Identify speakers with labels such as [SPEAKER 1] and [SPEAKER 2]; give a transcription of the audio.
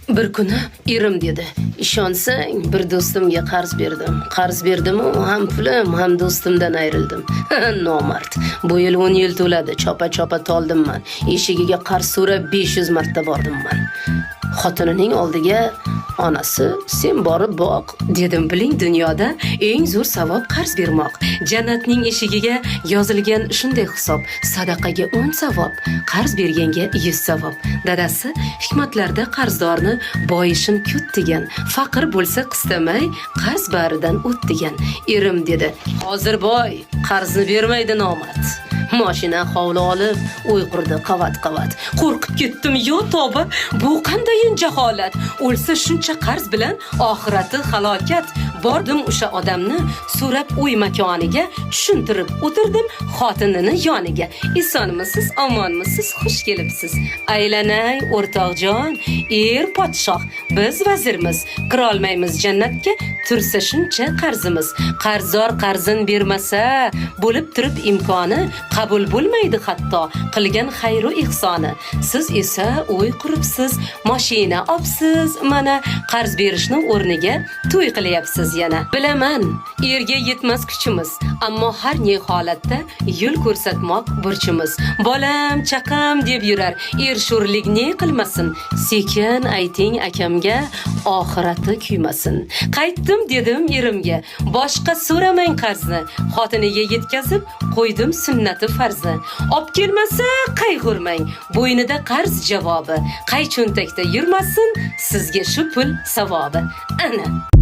[SPEAKER 1] Bir kuni erim dedi, ishonsang bir do'stimga qarz berdim. Qarz berdim-u, ham pulim, ham do'stimdan ayrildim. Nomard. Bu yil 10 yil to'ladi, chopa-chopa toldimman. Eshigiga qarz so'rab 500 marta bordimman. Xotinining oldiga onasi sen borib boq dedim. Biling, dunyoda eng zo'r savob qarz bermoq. Jannatning eshigiga yozilgan shunday hisob: sadaqaga 10 savob, qarz berganga 100 savob. Dadasi hikmatlarda qarzdorni boyishin kut degan, faqir bo'lsa qistamay qarz baridan o't degan. Erim dedi, hozir boy qarzni bermaydi nomard. Mashina hovli olib uy qurdi qavat-qavat. Qo'rqib ketdim, yo tavba, bu qandayin jaholat? O'lsa shuncha qarz bilan oxirati halokat. Bordim o'sha odamni so'rab uy makoniga, tushuntirib o'tirdim xotinini yoniga. Esonmisiz, omonmisiz, xush kelibsiz. Aylanay o'rtoqjon, er podshoh, biz vazirmiz. Kira olmaymiz jannatga, tursa shuncha qarzimiz. Qarzdor qarzin bermasa, bo'lib turib imkoni qabul bo'lmaydi hatto qilgan xayru ihsoni. Siz esa uy quribsiz, mashina olibsiz, mana qarz berishni o'rniga to'y qilyapsiz yana. Bilaman, erga yetmas kuchimiz, ammo har ne holatda yo'l ko'rsatmoq burchimiz. Bolam, chaqam deb yurar, er sho'rlik ne qilmasin. Sekin ayting akamga, oxirati kuymasin. Qaytdim dedim erimga, boshqa so'ramang qarzni. Xotiniga yetkazib qo'ydim sunnati farzni. Ob kelmasa qayg'urmang, bo'ynida qarz javobi. Qay cho'ntakda yurmasin, sizga shu pul savobi. Ana